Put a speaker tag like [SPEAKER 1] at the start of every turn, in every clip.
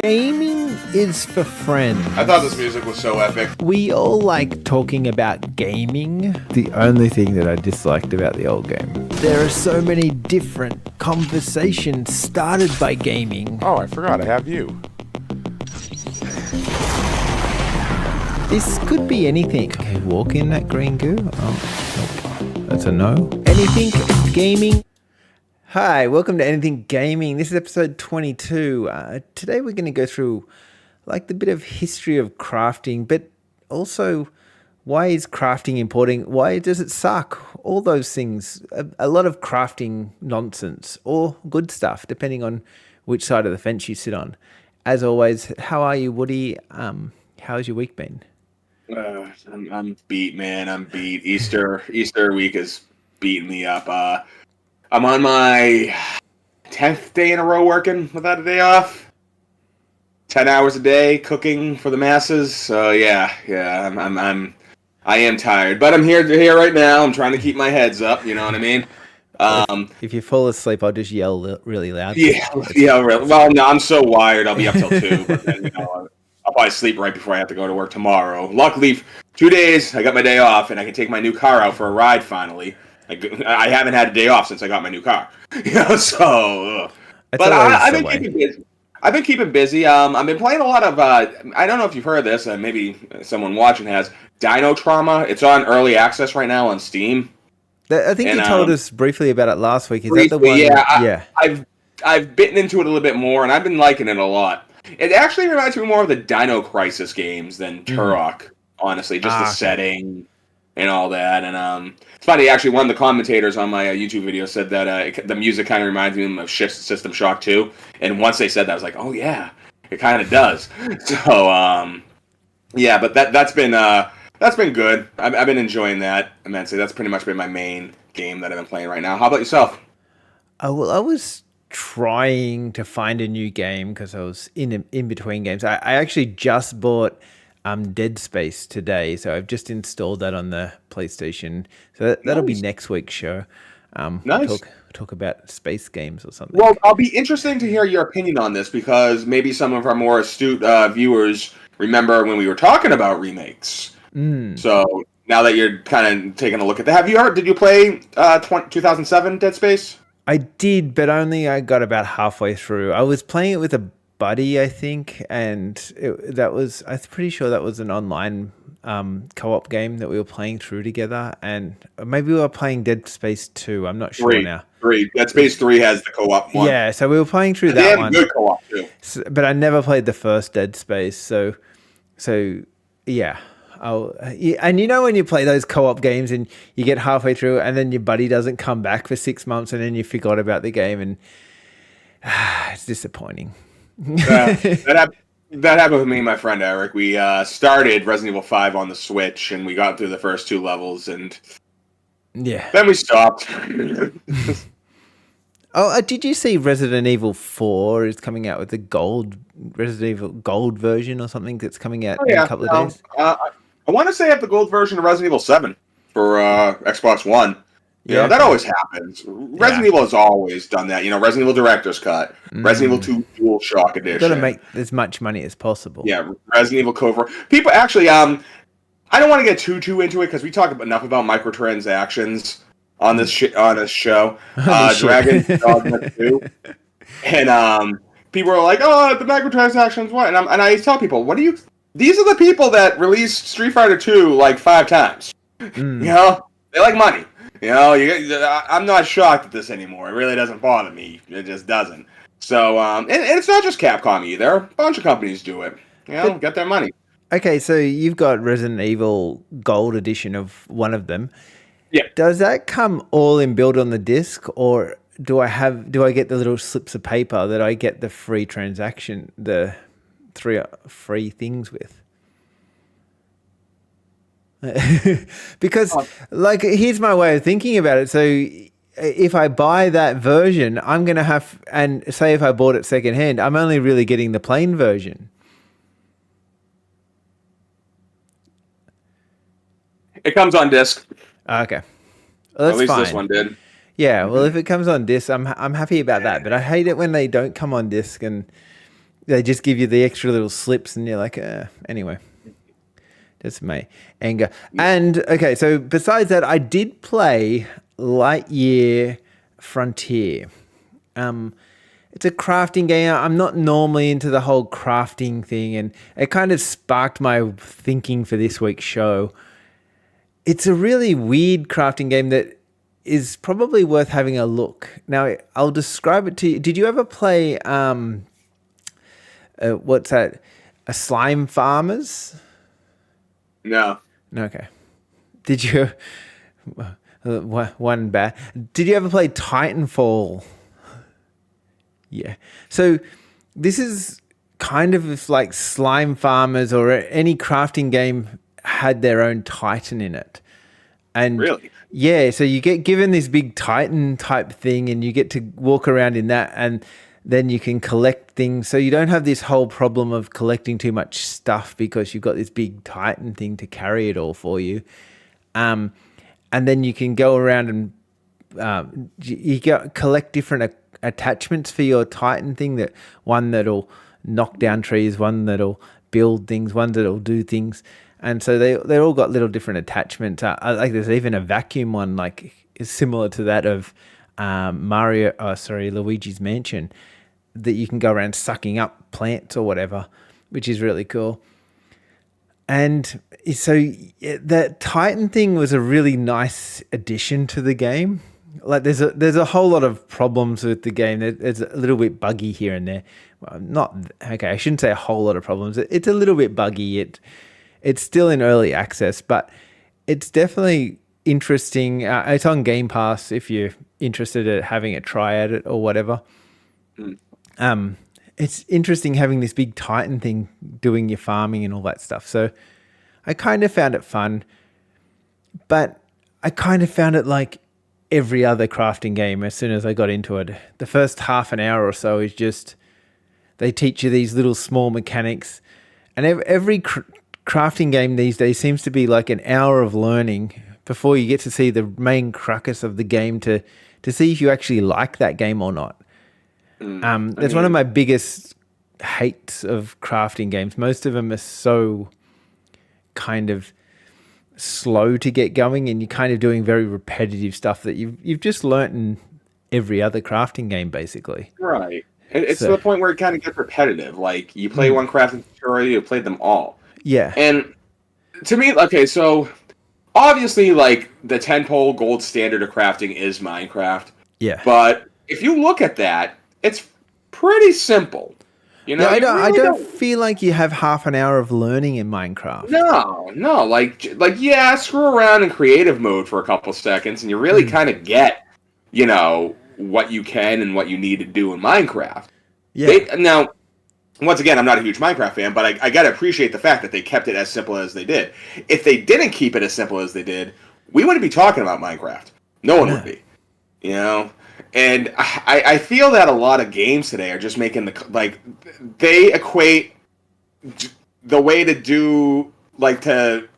[SPEAKER 1] Gaming is for friends.
[SPEAKER 2] I thought this music was so epic.
[SPEAKER 1] We all like talking about gaming.
[SPEAKER 3] The only thing that I disliked about the old game.
[SPEAKER 1] There are so many different conversations started by gaming.
[SPEAKER 2] Oh, I forgot I have you.
[SPEAKER 1] This could be anything.
[SPEAKER 3] Okay, walk in that green goo. Oh, nope. That's a no.
[SPEAKER 1] Anything gaming. Hi, welcome to Anything Gaming. This is episode 22. Today we're going to go through like the bit of history of crafting, but also why is crafting important? Why does it suck? All those things. A lot of crafting nonsense or good stuff, depending on which side of the fence you sit on. As always, how are you, Woody? How's your week been?
[SPEAKER 2] I'm beat, man. I'm beat. Easter week is beating me up. I'm on my 10th day in a row working without a day off. 10 hours a day cooking for the masses. So yeah. I am tired, but I'm here right now. I'm trying to keep my heads up. You know what I mean?
[SPEAKER 1] If you fall asleep, I'll just yell really loud.
[SPEAKER 2] Yeah. Really. Well, no, I'm so wired. I'll be up till 2. But then I'll probably sleep right before I have to go to work tomorrow. Luckily, 2 days I got my day off, and I can take my new car out for a ride finally. I haven't had a day off since I got my new car, so. But I've been keeping busy. I've been playing a lot of. I don't know if you've heard of this. Maybe someone watching has. Dino Trauma. It's on early access right now on Steam.
[SPEAKER 1] I think you told us briefly about it last week. Is that the one?
[SPEAKER 2] Yeah. I've bitten into it a little bit more, and I've been liking it a lot. It actually reminds me more of the Dino Crisis games than Turok. Honestly, just the setting and all that. And it's funny, actually, one of the commentators on my YouTube video said that the music kind of reminds me of System Shock 2. And once they said that, I was like, oh yeah, it kind of does. So yeah, but that's been good. I've been enjoying that immensely. That's pretty much been my main game that I've been playing right now. How about yourself?
[SPEAKER 1] Well, I was trying to find a new game because I was in between games. I actually just bought Dead Space today, so I've just installed that on the PlayStation. So that'll be next week's show.
[SPEAKER 2] Nice.
[SPEAKER 1] Talk about space games or something.
[SPEAKER 2] Well, I'll be interesting to hear your opinion on this because maybe some of our more astute viewers remember when we were talking about remakes. So now that you're kind of taking a look at that, did you play 2007 Dead Space?
[SPEAKER 1] I did, but I got about halfway through. I was playing it with a buddy, I think, and I'm pretty sure that was an online co-op game that we were playing through together, and maybe we were playing Dead Space 2. I'm not sure now.
[SPEAKER 2] 3. Dead Space 3 has the co-op one.
[SPEAKER 1] Yeah, so we were playing through
[SPEAKER 2] they
[SPEAKER 1] that
[SPEAKER 2] have good co-op too.
[SPEAKER 1] But I never played the first Dead Space, so yeah. And you know when you play those co-op games and you get halfway through and then your buddy doesn't come back for 6 months and then you forgot about the game and it's disappointing.
[SPEAKER 2] That happened with me and my friend Eric. We started Resident Evil 5 on the Switch and we got through the first 2 levels and then we stopped.
[SPEAKER 1] Did you see Resident Evil 4 is coming out with the Resident Evil Gold version or something that's coming out in a couple of days?
[SPEAKER 2] I want to say I have the gold version of Resident Evil 7 for Xbox One. Yeah, that always happens. Resident Evil has always done that. Resident Evil Director's Cut, Resident Evil 2 Dual Shock Edition.
[SPEAKER 1] Got to make as much money as possible.
[SPEAKER 2] Yeah, Resident Evil Covert. People actually, I don't want to get too into it because we talk enough about microtransactions on this show. Dragon's Dogma 2, and people are like, "Oh, the microtransactions, what?" And I tell people, "What do you?" These are the people that released Street Fighter 2 like 5 times. They like money. I'm not shocked at this anymore. It really doesn't bother me. It just doesn't. So, and it's not just Capcom either. A bunch of companies do it. Get their money.
[SPEAKER 1] Okay, so you've got Resident Evil Gold Edition of one of them.
[SPEAKER 2] Yeah.
[SPEAKER 1] Does that come all in built on the disc, or do I get the little slips of paper that I get the free transaction, the 3 free things with? Because here's my way of thinking about it. So if I buy that version, I'm going to have, and say if I bought it secondhand, I'm only really getting the plain version.
[SPEAKER 2] It comes on disc.
[SPEAKER 1] Okay. Well, that's
[SPEAKER 2] at least
[SPEAKER 1] fine.
[SPEAKER 2] This one did.
[SPEAKER 1] Yeah, well, if it comes on disc, I'm happy about that. But I hate it when they don't come on disc, and They just give you the extra little slips, and you're like, anyway. That's my anger. And okay, so besides that, I did play Lightyear Frontier. It's a crafting game. I'm not normally into the whole crafting thing, and it kind of sparked my thinking for this week's show. It's a really weird crafting game that is probably worth having a look. Now, I'll describe it to you. Did you ever play, what's that? A Slime Farmers?
[SPEAKER 2] No.
[SPEAKER 1] Okay. Did you... one bad. Did you ever play Titanfall? Yeah. So this is kind of if like Slime Farmers or any crafting game had their own Titan in it. And
[SPEAKER 2] really?
[SPEAKER 1] Yeah, so you get given this big Titan type thing and you get to walk around in that, and then you can collect things. So you don't have this whole problem of collecting too much stuff because you've got this big Titan thing to carry it all for you. And then you can go around and collect different attachments for your Titan thing. That one that'll knock down trees, one that'll build things, one that'll do things. And so they all got little different attachments. Like there's even a vacuum one, like is similar to that of Luigi's Mansion, that you can go around sucking up plants or whatever, which is really cool. And so that Titan thing was a really nice addition to the game. Like there's a whole lot of problems with the game. It's a little bit buggy here and there. Well, I shouldn't say a whole lot of problems. It's a little bit buggy. It's still in early access, but it's definitely interesting. It's on Game Pass if you're interested in having a try at it or whatever. It's interesting having this big Titan thing doing your farming and all that stuff. So I kind of found it fun, but I kind of found it like every other crafting game as soon as I got into it. The first half an hour or so is just, they teach you these little small mechanics, and every crafting game these days seems to be like an hour of learning before you get to see the main crux of the game to see if you actually like that game or not. That's one of my biggest hates of crafting games. Most of them are so kind of slow to get going, and you're kind of doing very repetitive stuff that you've just learnt in every other crafting game, basically.
[SPEAKER 2] Right. It's to the point where it kind of gets repetitive. Like, you play one crafting tutorial, you played them all.
[SPEAKER 1] Yeah.
[SPEAKER 2] And to me, okay, so obviously, like, the 10-pole gold standard of crafting is Minecraft.
[SPEAKER 1] Yeah.
[SPEAKER 2] But if you look at that, it's pretty simple. You know,
[SPEAKER 1] yeah, I don't feel like you have half an hour of learning in Minecraft.
[SPEAKER 2] No, like yeah, screw around in creative mode for a couple seconds, and you really kind of get, you know, what you can and what you need to do in Minecraft. Yeah. Now, once again, I'm not a huge Minecraft fan, but I gotta appreciate the fact that they kept it as simple as they did. If they didn't keep it as simple as they did, we wouldn't be talking about Minecraft. No one would be. You know? And I feel that a lot of games today are just making they equate the way to do, like, to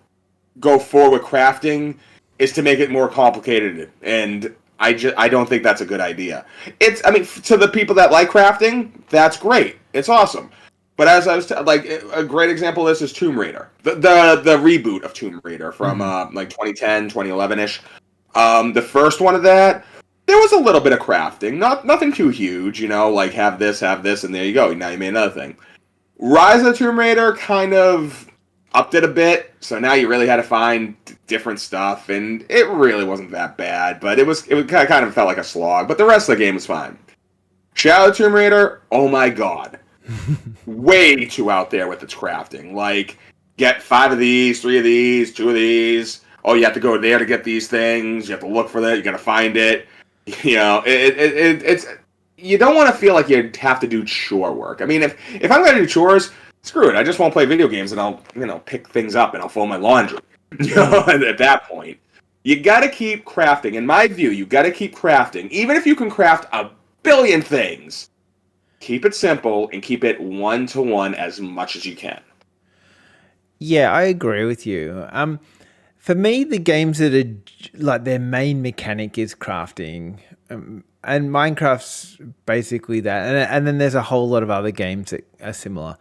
[SPEAKER 2] go forward with crafting is to make it more complicated. And I don't think that's a good idea. To the people that like crafting, that's great. It's awesome. But as I was a great example of this is Tomb Raider. The reboot of Tomb Raider from 2010, 2011-ish. The first one of that, there was a little bit of crafting, nothing too huge, you know, like have this, and there you go. Now you made another thing. Rise of the Tomb Raider kind of upped it a bit, so now you really had to find different stuff, and it really wasn't that bad, but it kind of felt like a slog, but the rest of the game was fine. Shadow of the Tomb Raider, oh my god. Way too out there with its crafting. Like, get 5 of these, 3 of these, 2 of these. Oh, you have to go there to get these things. You have to look for that. You got to find it. You know, it's you don't want to feel like you have to do chore work. I mean, if I'm going to do chores, screw it. I just won't play video games, and I'll, you know, pick things up and I'll fold my laundry. You know, at that point, you got to keep crafting. In my view, you got to keep crafting, even if you can craft a billion things. Keep it simple and keep it one-to-one as much as you can.
[SPEAKER 1] Yeah, I agree with you. For me, the games that are like their main mechanic is crafting, and Minecraft's basically that, and then there's a whole lot of other games that are similar.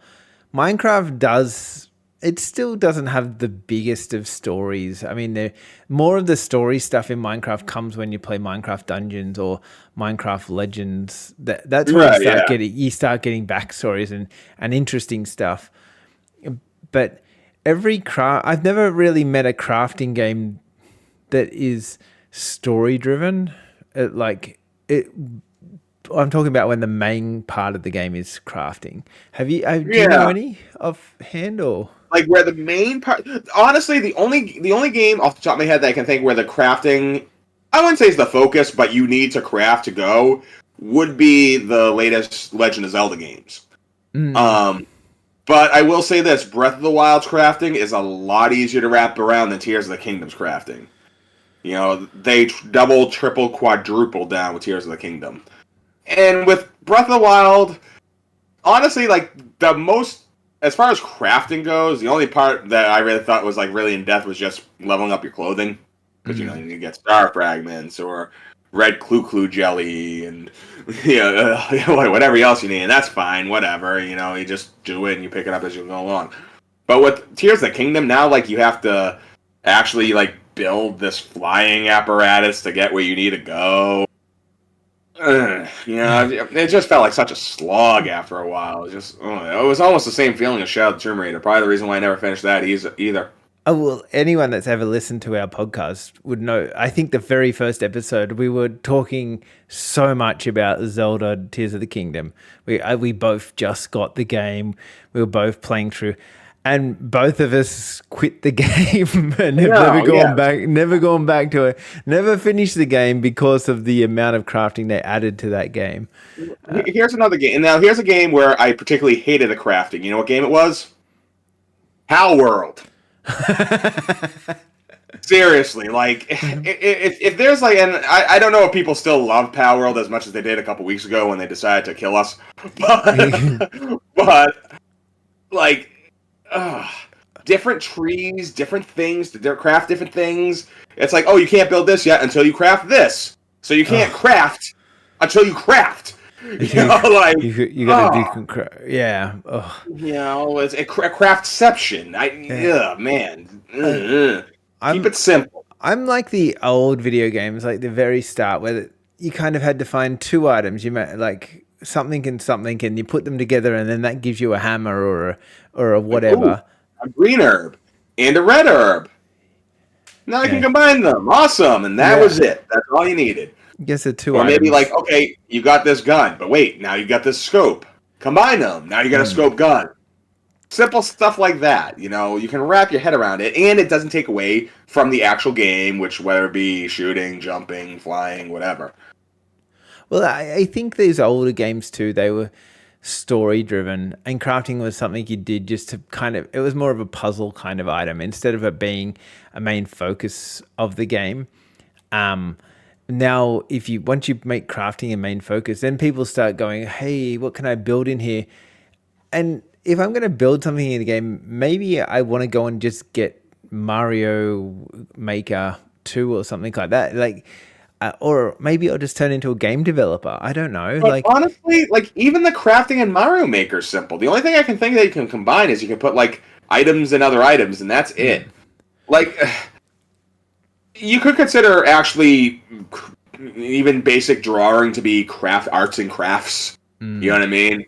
[SPEAKER 1] Minecraft it still doesn't have the biggest of stories. I mean, more of the story stuff in Minecraft comes when you play Minecraft Dungeons or Minecraft Legends. That's when
[SPEAKER 2] Right, yeah.
[SPEAKER 1] you start getting backstories and interesting stuff. But I've never really met a crafting game that is story driven. I'm talking about when the main part of the game is crafting. Do you know
[SPEAKER 2] Yeah.
[SPEAKER 1] any offhand or?
[SPEAKER 2] Like where the main part, honestly, the only game off the top of my head that I can think where the crafting, I wouldn't say is the focus, but you need to craft to go, would be the latest Legend of Zelda games. But I will say this: Breath of the Wild's crafting is a lot easier to wrap around than Tears of the Kingdom's crafting. You know, they double, triple, quadruple down with Tears of the Kingdom, and with Breath of the Wild, honestly, like the most. As far as crafting goes, the only part that I really thought was like really in depth was just leveling up your clothing, because you know you get star fragments or red clue jelly and whatever else you need, and that's fine. Whatever, you just do it and you pick it up as you go along. But with Tears of the Kingdom now, like you have to actually like build this flying apparatus to get where you need to go. It just felt like such a slog after a while. It was almost the same feeling as Shadow of the Tomb Raider. Probably the reason why I never finished that either.
[SPEAKER 1] Oh, well, anyone that's ever listened to our podcast would know. I think the very first episode, we were talking so much about Zelda Tears of the Kingdom. We both just got the game. We were both playing through. And both of us quit the game and have never gone back to it. Never finished the game because of the amount of crafting they added to that game.
[SPEAKER 2] Here's another game. And now here's a game where I particularly hated the crafting. You know what game it was? Pal World. Seriously, like if there's like, and I don't know if people still love Pal World as much as they did a couple weeks ago when they decided to kill us, but like. Different trees, different things to craft different things. It's like, oh, you can't build this yet until you craft this. So you can't craft until you craft. You gotta do
[SPEAKER 1] yeah.
[SPEAKER 2] It's a craftception. Keep it simple.
[SPEAKER 1] I'm like the old video games, like the very start, where you kind of had to find two items. You might like something and you put them together and then that gives you a hammer or a whatever.
[SPEAKER 2] Ooh, a green herb and a red herb. Now I can combine them. Awesome. And that was it. That's all you needed.
[SPEAKER 1] I guess the two
[SPEAKER 2] or
[SPEAKER 1] items.
[SPEAKER 2] Maybe like, okay, you got this gun, but wait, now you got this scope. Combine them. Now you got a scope gun. Simple stuff like that. You can wrap your head around it, and it doesn't take away from the actual game, which whether it be shooting, jumping, flying, whatever.
[SPEAKER 1] Well, I think these older games too, they were story driven, and crafting was something you did just to it was more of a puzzle kind of item instead of it being a main focus of the game. Now, once you make crafting a main focus, then people start going, hey, what can I build in here? And if I'm going to build something in the game, maybe I want to go and just get Mario Maker 2 or something like that. Or maybe I'll just turn into a game developer. I don't know.
[SPEAKER 2] But honestly, even the crafting in Mario Maker is simple. The only thing I can think that you can combine is you can put items and other items, and that's it. You could consider actually even basic drawing to be arts and crafts. You know what I mean?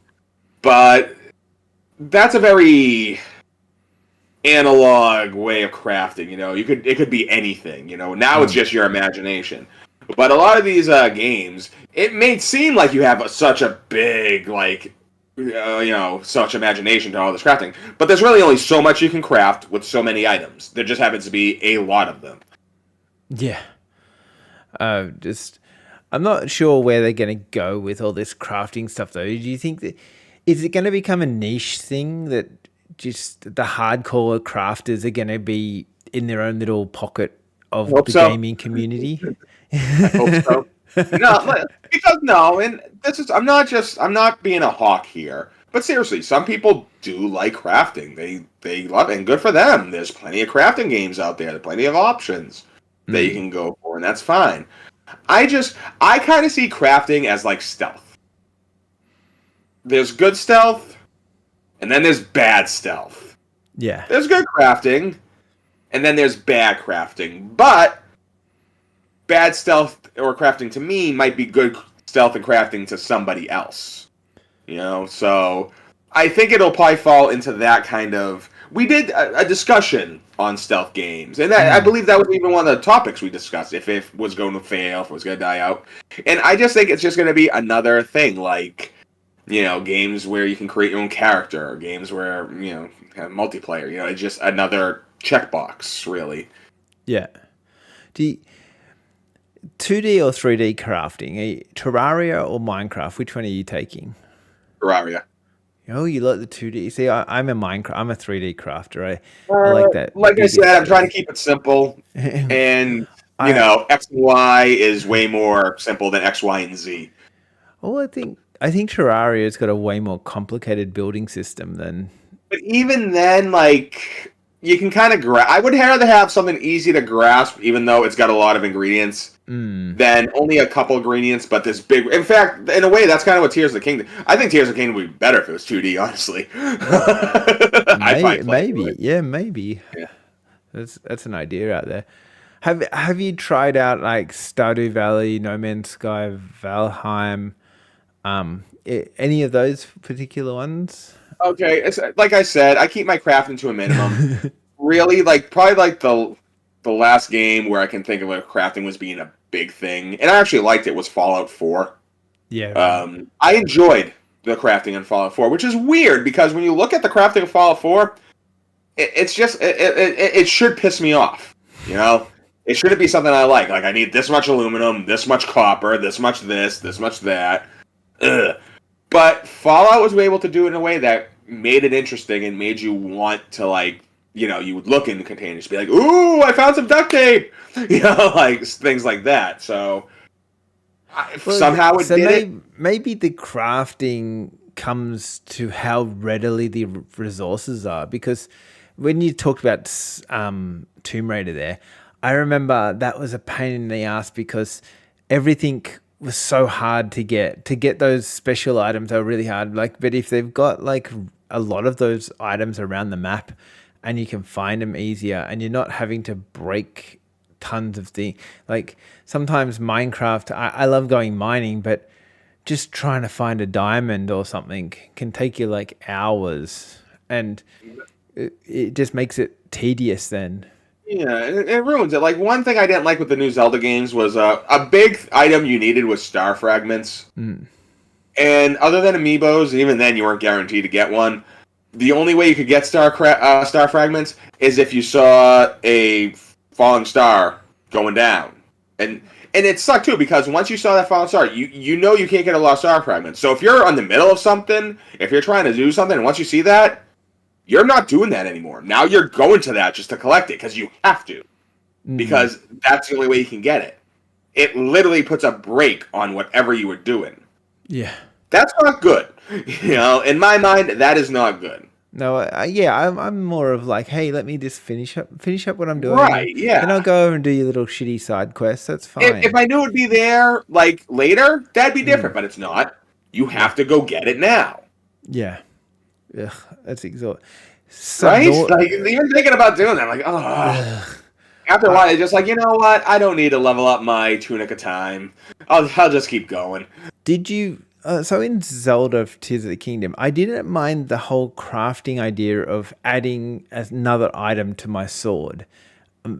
[SPEAKER 2] But that's a very analog way of crafting. It could be anything. Now it's just your imagination. But a lot of these games, it may seem like you have such a big, such imagination to all this crafting. But there's really only so much you can craft with so many items. There just happens to be a lot of them.
[SPEAKER 1] Yeah. I'm not sure where they're going to go with all this crafting stuff, though. Do you think is it going to become a niche thing that just the hardcore crafters are going to be in their own little pocket of the gaming community?
[SPEAKER 2] I hope so. And I'm not being a hawk here, but seriously, some people do like crafting. They love it, and good for them. There's plenty of crafting games out there. There's plenty of options that you can go for, and that's fine. I kind of see crafting as like stealth. There's good stealth, and then there's bad stealth.
[SPEAKER 1] Yeah.
[SPEAKER 2] There's good crafting, and then there's bad crafting. But bad stealth or crafting to me might be good stealth and crafting to somebody else. So I think it'll probably fall into that kind of. We did a discussion on stealth games, and I believe that was even one of the topics we discussed. If it was going to fail, if it was going to die out, and I just think it's just going to be another thing, like games where you can create your own character, or games where have multiplayer. It's just another checkbox, really.
[SPEAKER 1] Yeah. 2D or 3D crafting? Terraria or Minecraft? Which one are you taking?
[SPEAKER 2] Terraria.
[SPEAKER 1] Oh, you like the 2D. See, I'm a 3D crafter. I like that.
[SPEAKER 2] Like I said, I'm trying to keep it simple, and X and Y is way more simple than X, Y, and Z.
[SPEAKER 1] Well, I think Terraria's got a way more complicated building system than.
[SPEAKER 2] But even then, like, you can kind of I would rather have something easy to grasp, even though it's got a lot of ingredients, than only a couple ingredients, but this big. In fact, in a way, that's kind of what Tears of the Kingdom. I think Tears of the Kingdom would be better if it was 2D, honestly.
[SPEAKER 1] Maybe. Yeah. That's an idea out there. Have you tried out like Stardew Valley, No Man's Sky, Valheim, any of those particular ones?
[SPEAKER 2] Okay, it's like I said, I keep my crafting to a minimum. Really, probably the last game where I can think of where crafting was being a big thing, and I actually liked it, was Fallout 4.
[SPEAKER 1] Yeah.
[SPEAKER 2] I enjoyed the crafting in Fallout 4, which is weird because when you look at the crafting of Fallout 4, it's just it should piss me off. It shouldn't be something I like. Like I need this much aluminum, this much copper, this much that. Ugh. But Fallout was able to do it in a way that made it interesting and made you want to you would look in the containers, be like, "Ooh, I found some duct tape," like things like that. So somehow it did it.
[SPEAKER 1] Maybe the crafting comes to how readily the resources are, because when you talked about Tomb Raider there, I remember that was a pain in the ass because everything was so hard to get. To get those special items are really hard. But if they've got a lot of those items around the map, and you can find them easier, and you're not having to break tons of things. Like sometimes Minecraft, I love going mining, but just trying to find a diamond or something can take you hours, and it just makes it tedious then.
[SPEAKER 2] Yeah, it ruins it. Like one thing I didn't like with the new Zelda games was a big item you needed was star fragments. And other than amiibos, even then you weren't guaranteed to get one. The only way you could get star fragments is if you saw a falling star going down, and it sucked too because once you saw that falling star, you know you can't get a lot of star fragments. So if you're in the middle of something, if you're trying to do something, and once you see that, you're not doing that anymore. Now you're going to that just to collect it because you have to, because that's the only way you can get it. It literally puts a brake on whatever you were doing.
[SPEAKER 1] Yeah.
[SPEAKER 2] That's not good. In my mind, that is not good.
[SPEAKER 1] No, I'm more of hey, let me just finish up what I'm doing.
[SPEAKER 2] Right, yeah.
[SPEAKER 1] And I'll go over and do your little shitty side quests. That's fine.
[SPEAKER 2] If I knew it would be there, later, that'd be different, but it's not. You have to go get it now.
[SPEAKER 1] Yeah. Ugh, that's exhausting.
[SPEAKER 2] Right? Even thinking about doing that, oh. After a while, it's just you know what? I don't need to level up my Tunic of Time. I'll just keep going.
[SPEAKER 1] Did you... so in Zelda Tears of the Kingdom, I didn't mind the whole crafting idea of adding another item to my sword.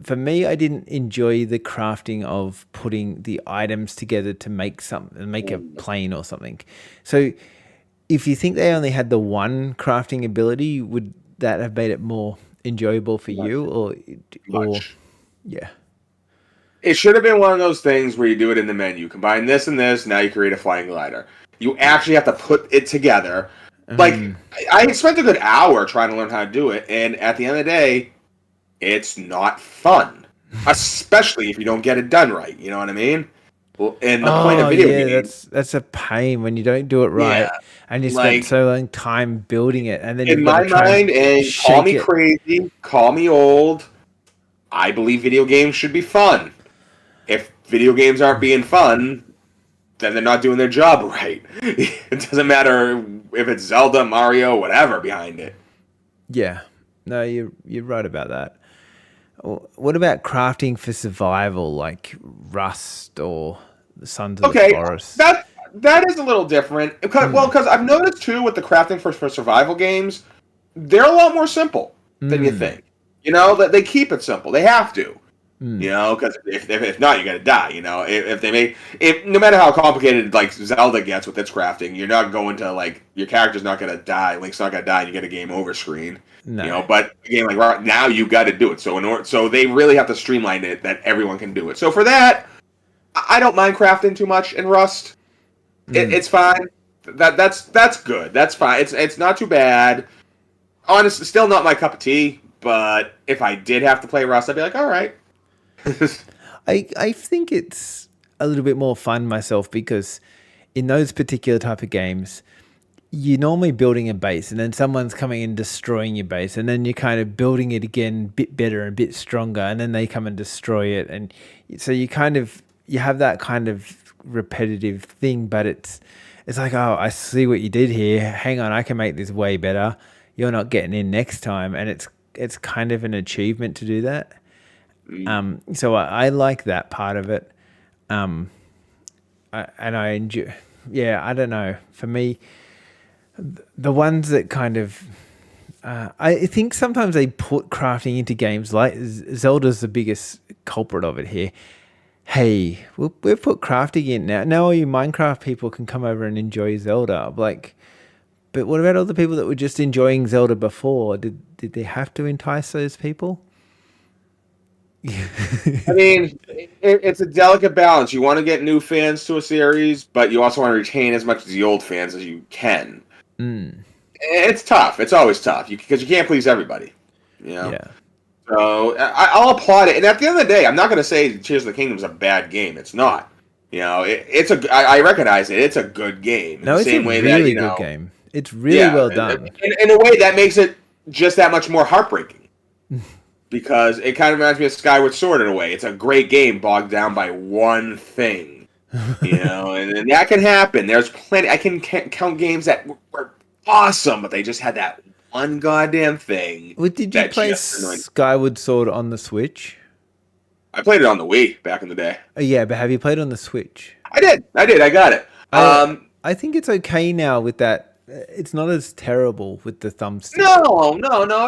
[SPEAKER 1] For me, I didn't enjoy the crafting of putting the items together to make a plane or something. So if you think they only had the one crafting ability, would that have made it more enjoyable for you? Or yeah.
[SPEAKER 2] It should have been one of those things where you do it in the menu. Combine this and this, now you create a flying glider. You actually have to put it together. I spent a good hour trying to learn how to do it, and at the end of the day, it's not fun. Especially if you don't get it done right. You know what I mean? Well, and the point of video games...
[SPEAKER 1] that's a pain when you don't do it right, and you spend so long time building it, and then
[SPEAKER 2] in my mind, and call me crazy, call me old, I believe video games should be fun. if video games aren't being fun, then they're not doing their job right. It doesn't matter if it's Zelda, Mario, whatever behind it.
[SPEAKER 1] Yeah. No, you're right about that. What about crafting for survival, like Rust or the Sons of the
[SPEAKER 2] Okay,
[SPEAKER 1] Forest?
[SPEAKER 2] that is a little different. Because I've noticed too with the crafting for survival games, they're a lot more simple than you think. You know, that they keep it simple. They have to. You know, because if not, you're gonna die. You know, if no matter how complicated like Zelda gets with its crafting, you're not going to like your character's not gonna die. Link's not gonna die, and you get a game over screen.
[SPEAKER 1] No.
[SPEAKER 2] You know, but a game like right now, you got to do it. So they really have to streamline it that everyone can do it. So for that, I don't mind crafting too much in Rust. It's fine. That's good. That's fine. It's not too bad. Honestly, still not my cup of tea. But if I did have to play Rust, I'd be like, all right.
[SPEAKER 1] I think it's a little bit more fun myself because in those particular type of games, you're normally building a base and then someone's coming and destroying your base and then you're kind of building it again a bit better and a bit stronger and then they come and destroy it. And so you have that kind of repetitive thing, but it's like, oh, I see what you did here. Hang on, I can make this way better. You're not getting in next time. And it's kind of an achievement to do that. So I like that part of it. And I enjoy, I don't know. For me, the ones that kind of, I think sometimes they put crafting into games like Zelda's the biggest culprit of it here. Hey, we've put crafting in now. Now all you Minecraft people can come over and enjoy Zelda. Like, but what about all the people that were just enjoying Zelda before? Did they have to entice those people?
[SPEAKER 2] I mean, it's a delicate balance. You want to get new fans to a series, but you also want to retain as much of the old fans as you can. It's tough. It's always tough because you can't please everybody. You know?
[SPEAKER 1] Yeah.
[SPEAKER 2] So I'll applaud it. And at the end of the day, I'm not going to say Tears of the Kingdom is a bad game. It's not. You know, I recognize it. It's a good game.
[SPEAKER 1] No, it's a really good game. It's really well done.
[SPEAKER 2] In a way that makes it just that much more heartbreaking. Because it kind of reminds me of Skyward Sword in a way. It's a great game bogged down by one thing. You know, and that can happen. There's plenty. I can count games that were awesome, but they just had that one goddamn thing.
[SPEAKER 1] Well, did you play Skyward Sword on the Switch?
[SPEAKER 2] I played it on the Wii back in the day.
[SPEAKER 1] Yeah, but have you played on the Switch?
[SPEAKER 2] I did. I got it.
[SPEAKER 1] I think it's okay now with that. It's not as terrible with the thumbstick.
[SPEAKER 2] No.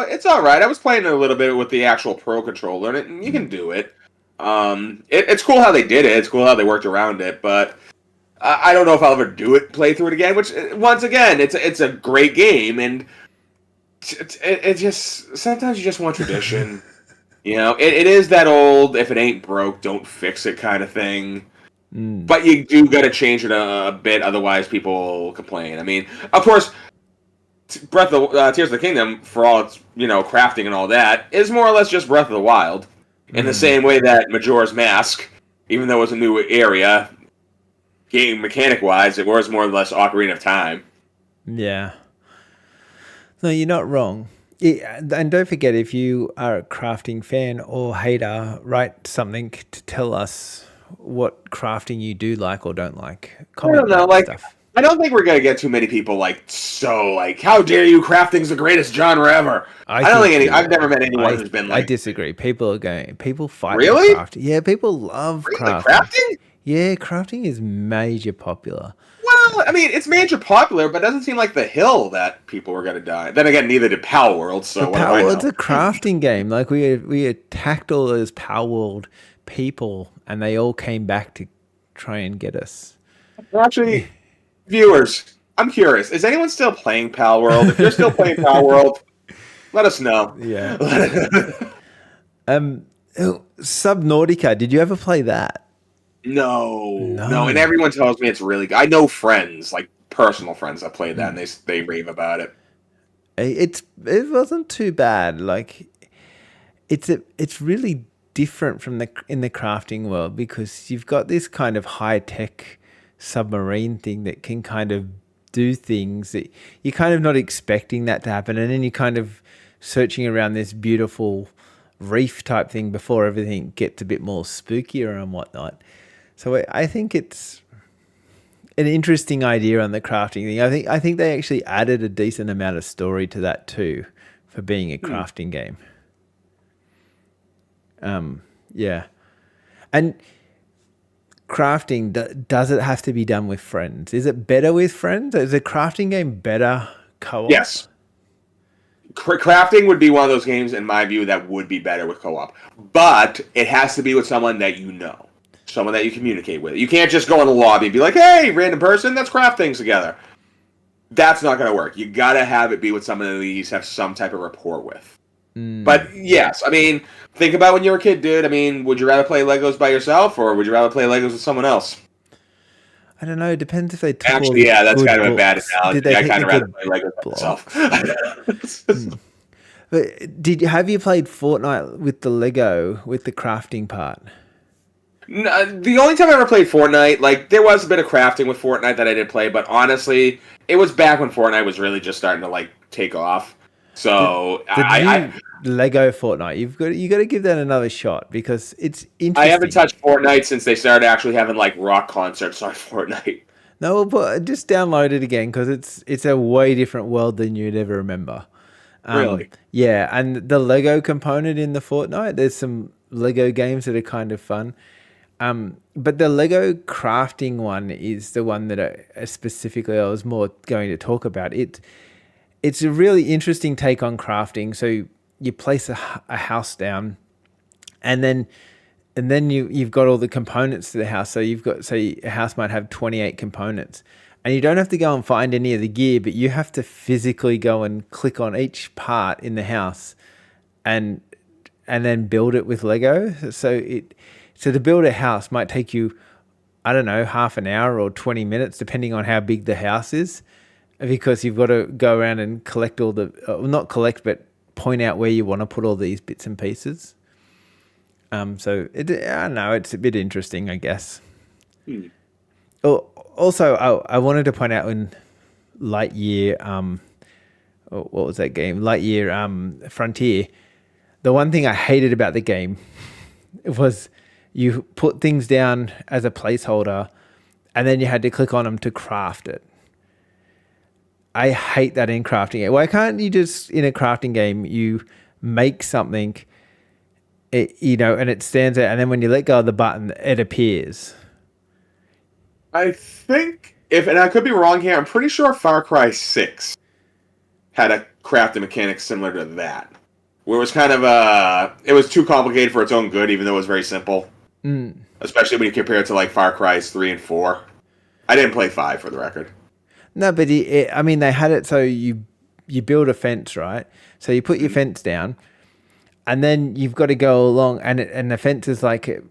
[SPEAKER 2] It's all right. I was playing a little bit with the actual Pro controller, and you can do it. It's cool how they did it. It's cool how they worked around it, but I don't know if I'll ever play through it again. Which, once again, it's a great game, and it just sometimes you just want tradition. You know, it is that old "if it ain't broke, don't fix it" kind of thing. But you do got to change it a bit, otherwise people complain. I mean, of course, Tears of the Kingdom, for all its crafting and all that, is more or less just Breath of the Wild. In the same way that Majora's Mask, even though it was a new area, game mechanic-wise, it was more or less Ocarina of Time.
[SPEAKER 1] Yeah. No, you're not wrong. And don't forget, if you are a crafting fan or hater, write something to tell us what crafting you do like or don't like.
[SPEAKER 2] Comment I don't know, stuff. I don't think we're gonna get too many people how dare you? Crafting's the greatest genre ever. I've never met anyone who's been like.
[SPEAKER 1] I disagree. People fight.
[SPEAKER 2] Really?
[SPEAKER 1] Crafting. Yeah, people love crafting. Yeah, crafting is major popular.
[SPEAKER 2] Well, I mean, it's major popular, but it doesn't seem like the hill that people were gonna die. Then again, neither did Power World. So
[SPEAKER 1] Power World's a crafting game. Like we attacked all those Power World people, and they all came back to try and get us.
[SPEAKER 2] Actually, viewers, I'm curious. Is anyone still playing Pal World? If you're still playing Pal World, let us know.
[SPEAKER 1] Yeah. Subnautica, did you ever play that?
[SPEAKER 2] No. And everyone tells me it's really good. I know friends, like personal friends that played that, and they rave about it.
[SPEAKER 1] It wasn't too bad. Like, it's really different from in the crafting world because you've got this kind of high-tech submarine thing that can kind of do things that you're kind of not expecting that to happen, and then you're kind of searching around this beautiful reef type thing before everything gets a bit more spookier and whatnot. So I think it's an interesting idea on the crafting thing. I think they actually added a decent amount of story to that too, for being a crafting game. Yeah, and crafting, does it have to be done with friends? Is it better with friends? Is a crafting game better co-op?
[SPEAKER 2] Yes. Crafting would be one of those games, in my view, that would be better with co-op. But it has to be with someone that you know. Someone that you communicate with. You can't just go in the lobby and be like, hey, random person, let's craft things together. That's not going to work. You got to have it be with someone that you have some type of rapport with. But yes, I mean, think about when you were a kid, dude. I mean, would you rather play Legos by yourself, or would you rather play Legos with someone else?
[SPEAKER 1] I don't know. It depends if they took
[SPEAKER 2] Actually,
[SPEAKER 1] all the
[SPEAKER 2] yeah, that's
[SPEAKER 1] good
[SPEAKER 2] kind of a bad
[SPEAKER 1] books.
[SPEAKER 2] analogy. I kind of rather play Legos by myself.
[SPEAKER 1] But have you played Fortnite with the Lego, with the crafting part?
[SPEAKER 2] No, the only time I ever played Fortnite, like, there was a bit of crafting with Fortnite that I did play, but honestly, it was back when Fortnite was really just starting to, like, take off. So
[SPEAKER 1] the new Lego Fortnite, you got to give that another shot because it's interesting.
[SPEAKER 2] I haven't touched Fortnite since they started actually having like rock concerts on Fortnite.
[SPEAKER 1] No, but just download it again because it's a way different world than you'd ever remember.
[SPEAKER 2] Really?
[SPEAKER 1] Yeah, and the Lego component in the Fortnite, there's some Lego games that are kind of fun. But the Lego crafting one is the one that I was more going to talk about. It's a really interesting take on crafting. So you place a house down, and then you've got all the components to the house. So a house might have 28 components, and you don't have to go and find any of the gear, but you have to physically go and click on each part in the house, and then build it with Lego. So to build a house might take you, I don't know, half an hour or 20 minutes, depending on how big the house is. Because you've got to go around and collect all the, not collect, but point out where you want to put all these bits and pieces. So I don't know, it's a bit interesting, I guess. Oh, also, I wanted to point out in Lightyear, what was that game? Lightyear Frontier. The one thing I hated about the game was you put things down as a placeholder, and then you had to click on them to craft it. I hate that in crafting. Why can't you just, in a crafting game, you make something, and it stands there, and then when you let go of the button, it appears?
[SPEAKER 2] I think, and I could be wrong here, I'm pretty sure Far Cry 6 had a crafting mechanic similar to that. Where it was kind of, it was too complicated for its own good, even though it was very simple. Especially when you compare it to, like, Far Cry 3 and 4. I didn't play 5, for the record.
[SPEAKER 1] No, but they had it so you build a fence, right? So you put your fence down, and then you've got to go along, and the fence is like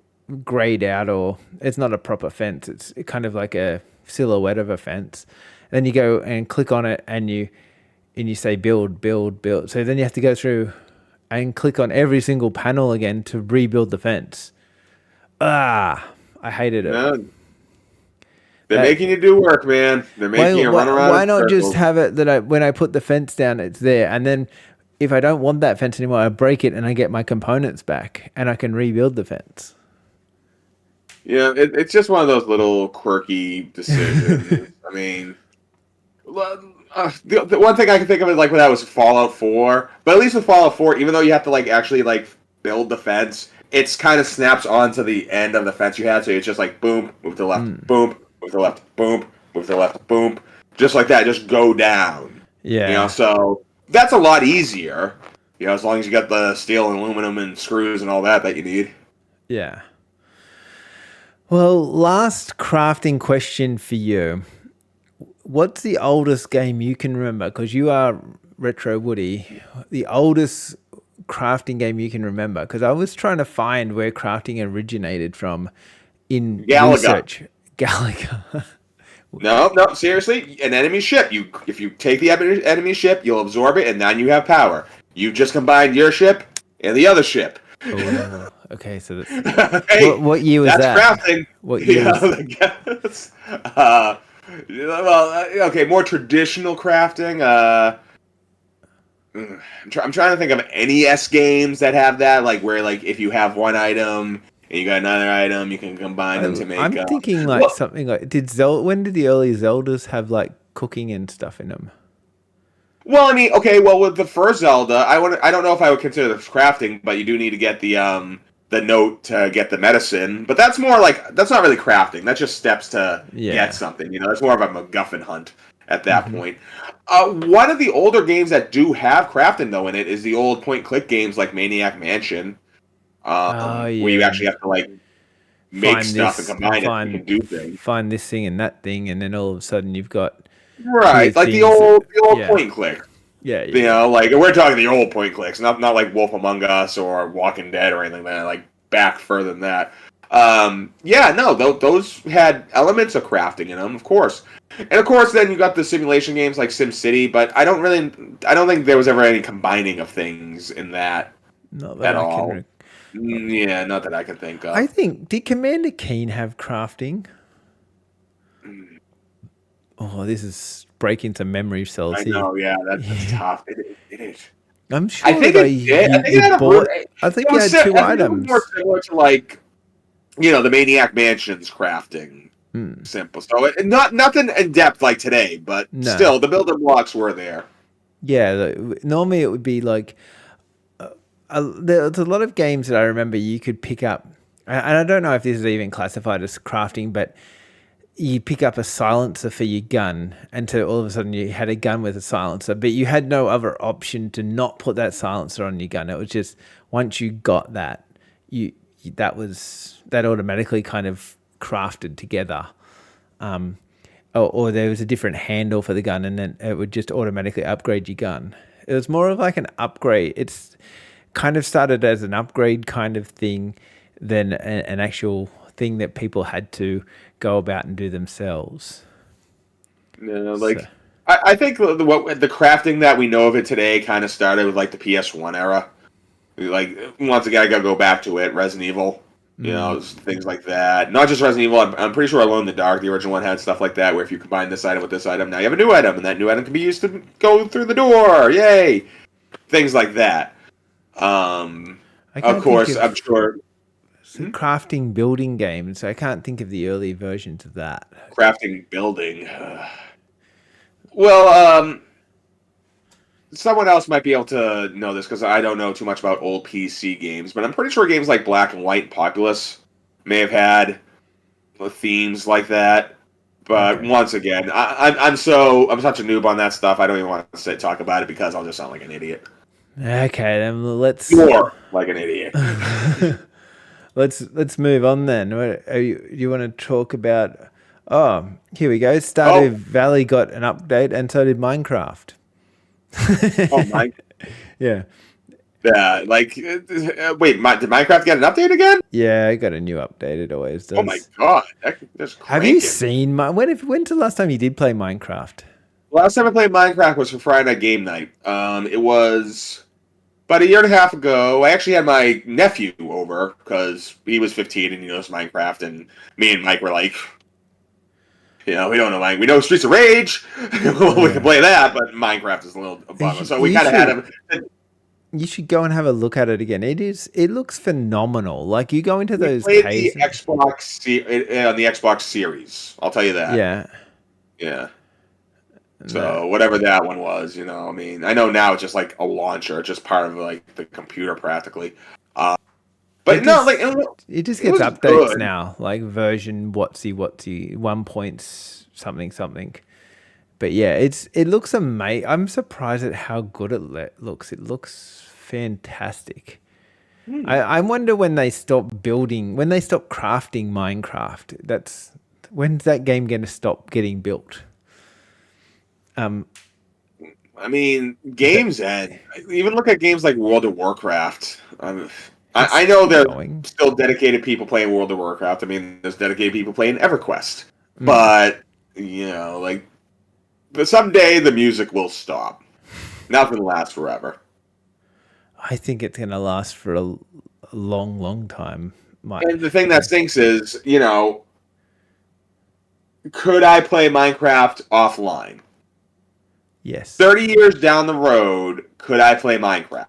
[SPEAKER 1] grayed out, or it's not a proper fence. It's kind of like a silhouette of a fence. Then you go and click on it, and you say build, build, build. So then you have to go through and click on every single panel again to rebuild the fence. I hated it.
[SPEAKER 2] No. They're making you do work, man. They're making you run around.
[SPEAKER 1] Why not just have it that when I put the fence down, it's there, and then if I don't want that fence anymore, I break it and I get my components back, and I can rebuild the fence.
[SPEAKER 2] Yeah, it's just one of those little quirky decisions. I mean, the one thing I can think of is like when that was Fallout 4, but at least with Fallout 4, even though you have to like actually like build the fence, it's kind of snaps onto the end of the fence you had, so it's just like boom, move to the left, boom. Move to the left, boom. Move to the left, boom. Just like that, just go down.
[SPEAKER 1] Yeah.
[SPEAKER 2] So that's a lot easier. As long as you got the steel and aluminum and screws and all that you need.
[SPEAKER 1] Yeah. Well, last crafting question for you. What's the oldest game you can remember? Because you are Retro Woody. The oldest crafting game you can remember? Because I was trying to find where crafting originated from in research. Galaga.
[SPEAKER 2] No, seriously, an enemy ship. If you take the enemy ship, you'll absorb it, and then you have power. You just combined your ship and the other ship.
[SPEAKER 1] Oh, okay, so that's
[SPEAKER 2] hey,
[SPEAKER 1] what year was
[SPEAKER 2] that's
[SPEAKER 1] that?
[SPEAKER 2] Crafting.
[SPEAKER 1] What year was
[SPEAKER 2] okay, more traditional crafting. I'm trying to think of NES games that have that, like where like if you have one item and you got another item, you can combine them to make.
[SPEAKER 1] I'm thinking like
[SPEAKER 2] Well,
[SPEAKER 1] something like when did the early Zeldas have like cooking and stuff in them?
[SPEAKER 2] well, I mean, okay, well with the first Zelda, I don't know if I would consider this crafting, but you do need to get the note to get the medicine. But that's more like that's not really crafting. That's just steps to get
[SPEAKER 1] Yeah.
[SPEAKER 2] something. You know, that's more of a MacGuffin hunt at that
[SPEAKER 1] Hmm.
[SPEAKER 2] point. One of the older games that do have crafting though in it is the old point click games like Maniac Mansion,
[SPEAKER 1] Oh
[SPEAKER 2] where you
[SPEAKER 1] yeah,
[SPEAKER 2] actually
[SPEAKER 1] and
[SPEAKER 2] have to like make
[SPEAKER 1] find
[SPEAKER 2] stuff and
[SPEAKER 1] this and
[SPEAKER 2] combine it. So you can do things.
[SPEAKER 1] find this thing and that thing, and then all of a sudden you've got two
[SPEAKER 2] Right, like
[SPEAKER 1] things.
[SPEAKER 2] the old
[SPEAKER 1] Yeah,
[SPEAKER 2] point click.
[SPEAKER 1] yeah,
[SPEAKER 2] You
[SPEAKER 1] yeah, yeah.
[SPEAKER 2] know, like we're talking the old point clicks, not like Wolf Among Us or Walking Dead or anything like that. Like back further than that. Yeah, no, those had elements of crafting in them, of course, and of course, then you got the simulation games like SimCity. But I don't think there was ever any combining of things in that
[SPEAKER 1] Not that
[SPEAKER 2] at
[SPEAKER 1] I can.
[SPEAKER 2] all. Yeah, not that I can think
[SPEAKER 1] I
[SPEAKER 2] of.
[SPEAKER 1] think did Commander Keen have crafting?
[SPEAKER 2] Mm,
[SPEAKER 1] Oh, this is breaking some memory cells
[SPEAKER 2] I
[SPEAKER 1] here.
[SPEAKER 2] know, yeah, that's
[SPEAKER 1] Yeah.
[SPEAKER 2] tough. It is.
[SPEAKER 1] I'm
[SPEAKER 2] I
[SPEAKER 1] sure
[SPEAKER 2] think
[SPEAKER 1] though
[SPEAKER 2] it did. I think
[SPEAKER 1] you
[SPEAKER 2] it had a.
[SPEAKER 1] bought. I think
[SPEAKER 2] It
[SPEAKER 1] you
[SPEAKER 2] was.
[SPEAKER 1] had two
[SPEAKER 2] I think it was more
[SPEAKER 1] items.
[SPEAKER 2] similar to like the Maniac Mansion's crafting
[SPEAKER 1] Hmm.
[SPEAKER 2] simple. So not nothing in depth like today, but
[SPEAKER 1] No.
[SPEAKER 2] still the building blocks were there.
[SPEAKER 1] Yeah. Normally it would be like there's a lot of games that I remember you could pick up, and I don't know if this is even classified as crafting, but you pick up a silencer for your gun, and so all of a sudden you had a gun with a silencer, but you had no other option to not put that silencer on your gun. It was just once you got that, that automatically kind of crafted together. Or there was a different handle for the gun, and then it would just automatically upgrade your gun. It was more of like an upgrade. It's kind of started as an upgrade kind of thing than an actual thing that people had to go about and do themselves. So,
[SPEAKER 2] Like I think the crafting that we know of it today kind of started with like the PS1 era. Like once again, I gotta go back to it. Resident Evil, things like that. Not just Resident Evil. I'm pretty sure Alone in the Dark, the original one, had stuff like that. Where if you combine this item with this item, now you have a new item, and that new item can be used to go through the door. Yay! Things like that.
[SPEAKER 1] I
[SPEAKER 2] Of
[SPEAKER 1] can't think
[SPEAKER 2] course,
[SPEAKER 1] of
[SPEAKER 2] I'm sure
[SPEAKER 1] crafting building games. I can't think of the early versions of that.
[SPEAKER 2] crafting building. Well, someone else might be able to know this because I don't know too much about old PC games, but I'm pretty sure games like Black and White and Populous may have had themes like that. But
[SPEAKER 1] Okay.
[SPEAKER 2] once again, I'm such a noob on that stuff. I don't even want to talk about it because I'll just sound like an idiot.
[SPEAKER 1] Okay, then
[SPEAKER 2] More like an idiot.
[SPEAKER 1] let's move on then. You want to talk about? Oh, here we go. Stardew
[SPEAKER 2] Oh,
[SPEAKER 1] Valley got an update, and so did Minecraft.
[SPEAKER 2] oh my.
[SPEAKER 1] Yeah,
[SPEAKER 2] Wait, did Minecraft get an update again?
[SPEAKER 1] yeah, I got a new update. It always
[SPEAKER 2] Oh my
[SPEAKER 1] does.
[SPEAKER 2] god, that's
[SPEAKER 1] Have you
[SPEAKER 2] cranking.
[SPEAKER 1] seen when's the last time you did play Minecraft?
[SPEAKER 2] Last time I played Minecraft was for Friday Night Game Night. It was about a year and a half ago. I actually had my nephew over because he was 15 and he knows Minecraft, and me and Mike were like, we don't know Mike. We know Streets of Rage. We can
[SPEAKER 1] Yeah.
[SPEAKER 2] play that, but Minecraft is a little above. So we
[SPEAKER 1] You
[SPEAKER 2] kind of had
[SPEAKER 1] should
[SPEAKER 2] him.
[SPEAKER 1] you should go and have a look at it again. It looks phenomenal. Like you go into
[SPEAKER 2] We
[SPEAKER 1] those
[SPEAKER 2] played the
[SPEAKER 1] caves.
[SPEAKER 2] on the Xbox Series. I'll tell you that.
[SPEAKER 1] Yeah.
[SPEAKER 2] Yeah.
[SPEAKER 1] No.
[SPEAKER 2] So whatever that one was, I mean, I know now it's just like a launcher, it's just part of like the computer practically. Uh,
[SPEAKER 1] It
[SPEAKER 2] but no,
[SPEAKER 1] just
[SPEAKER 2] like
[SPEAKER 1] it just
[SPEAKER 2] it
[SPEAKER 1] gets
[SPEAKER 2] was
[SPEAKER 1] updates
[SPEAKER 2] good.
[SPEAKER 1] now, like version whatsy 1 point something something. But yeah, it looks amazing. I'm surprised at how good it looks. It looks fantastic. I wonder when they stop crafting Minecraft. When's that game going to stop getting built?
[SPEAKER 2] I mean,
[SPEAKER 1] That
[SPEAKER 2] games end. Even look at games like World of Warcraft.
[SPEAKER 1] it's
[SPEAKER 2] I know
[SPEAKER 1] still
[SPEAKER 2] there's
[SPEAKER 1] going.
[SPEAKER 2] still dedicated people playing World of Warcraft. I mean, there's dedicated people playing EverQuest.
[SPEAKER 1] Mm.
[SPEAKER 2] But like, but someday the music will stop. Nothing lasts forever.
[SPEAKER 1] I think it's going to last for a long, long time.
[SPEAKER 2] And the thing that stinks is, could I play Minecraft offline?
[SPEAKER 1] Yes.
[SPEAKER 2] 30 years down the road, could I play Minecraft?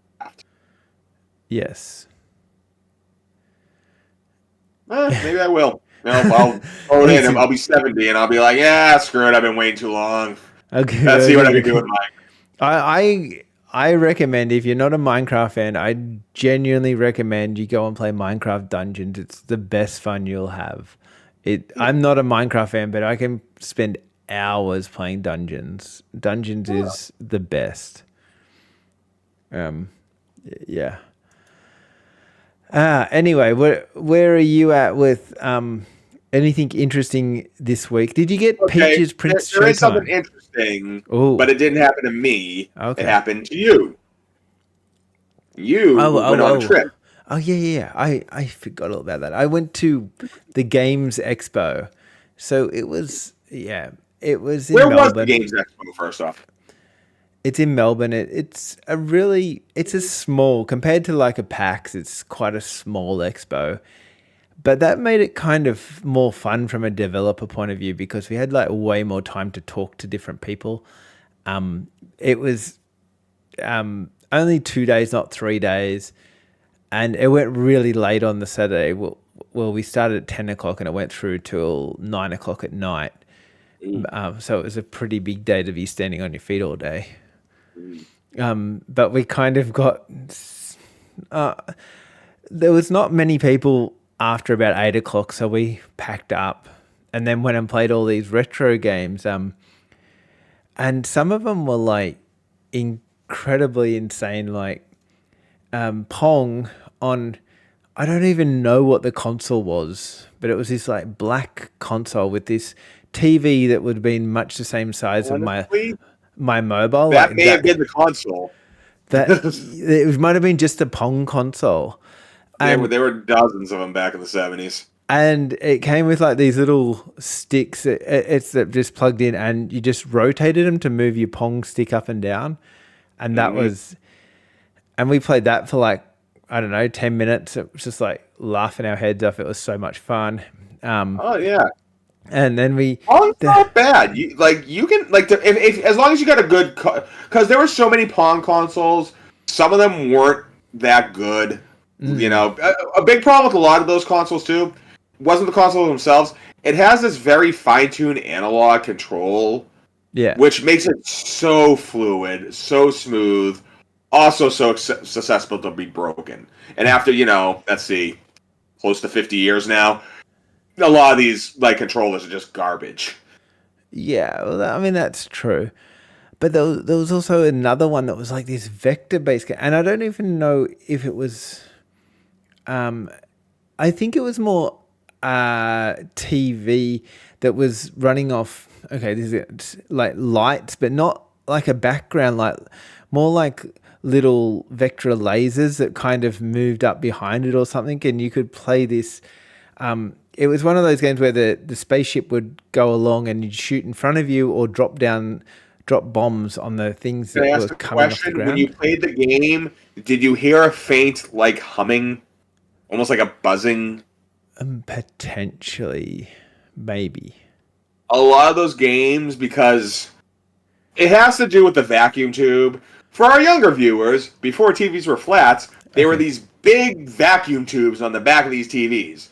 [SPEAKER 1] Yes.
[SPEAKER 2] Maybe I will. I'll throw it in.
[SPEAKER 1] It's
[SPEAKER 2] I'll be 70 and I'll be like, yeah, screw it. I've been waiting too long.
[SPEAKER 1] okay.
[SPEAKER 2] Let's see what I can do with Minecraft.
[SPEAKER 1] I recommend, if you're not a Minecraft fan, I genuinely recommend you go and play Minecraft Dungeons. It's the best fun you'll have. I'm not a Minecraft fan, but I can spend hours playing Dungeons. Dungeons is the best. Yeah. Anyway, where are you at with anything interesting this week? Did you get Peach's Prince
[SPEAKER 2] there is something
[SPEAKER 1] Showtime?
[SPEAKER 2] interesting,
[SPEAKER 1] Ooh.
[SPEAKER 2] but it didn't happen to me.
[SPEAKER 1] Okay.
[SPEAKER 2] It happened to you. You went on a trip.
[SPEAKER 1] Oh yeah. I forgot all about that. I went to the Games Expo, so it was in
[SPEAKER 2] Where
[SPEAKER 1] Melbourne.
[SPEAKER 2] was the Games Expo, first off?
[SPEAKER 1] It's in Melbourne. It's a small, compared to like a PAX, it's quite a small expo. But that made it kind of more fun from a developer point of view because we had like way more time to talk to different people. It was only 2 days, not 3 days. And it went really late on the Saturday. Well, we started at 10 o'clock and it went through till 9 o'clock at night. So it was a pretty big day to be standing on your feet all day. But we kind of got... there was not many people after about 8 o'clock, so we packed up and then went and played all these retro games. And some of them were like incredibly insane, like Pong on... I don't even know what the console was, but it was this like black console with this TV that would have been much the same size of my mobile.
[SPEAKER 2] That
[SPEAKER 1] like
[SPEAKER 2] may have been the console.
[SPEAKER 1] It might have been just a Pong console.
[SPEAKER 2] There were dozens of them back in the 70s.
[SPEAKER 1] And it came with like these little sticks. It's that just plugged in, and you just rotated them to move your Pong stick up and down. And that was, and we played that for like, I don't know, 10 minutes. It was just like laughing our heads off. It was so much fun.
[SPEAKER 2] Oh yeah.
[SPEAKER 1] And then
[SPEAKER 2] Pong's not bad. You can if as long as you got a good, because there were so many Pong consoles. Some of them weren't that good. You know, a big problem with a lot of those consoles too wasn't the consoles themselves. It has this very fine-tuned analog control, which makes it so fluid, so smooth, also so susceptible to be broken. And after, let's see, close to 50 years now, a lot of these like controllers are just garbage.
[SPEAKER 1] Yeah, well, I mean, that's true. But there was also another one that was like this vector-based game, and I don't even know if it was... I think it was more TV that was running off... Okay, this is like lights, but not like a background light, more like little vector lasers that kind of moved up behind it or something, and you could play this... it was one of those games where the spaceship would go along and you'd shoot in front of you or drop bombs on the things that were coming off the ground.
[SPEAKER 2] When you played the game, did you hear a faint like humming, almost like a buzzing?
[SPEAKER 1] Potentially, maybe.
[SPEAKER 2] A lot of those games, because it has to do with the vacuum tube. For our younger viewers, before TVs were flats, they were these big vacuum tubes on the back of these TVs.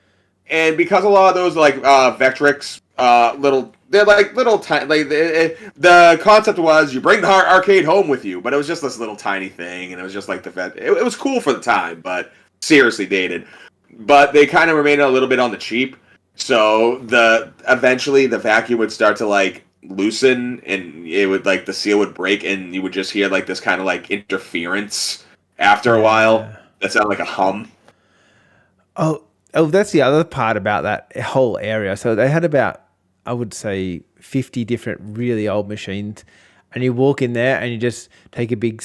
[SPEAKER 2] And because a lot of those like Vectrix, they're like little tiny. The concept was you bring the arcade home with you, but it was just this little tiny thing, and it was just like it was cool for the time, but seriously dated. But they kind of remained a little bit on the cheap, so eventually the vacuum would start to like loosen, and it would like the seal would break, and you would just hear like this kind of like interference after a while. That sounded like a hum.
[SPEAKER 1] Oh, that's the other part about that whole area. So they had about, I would say, 50 different really old machines. And you walk in there and you just take a big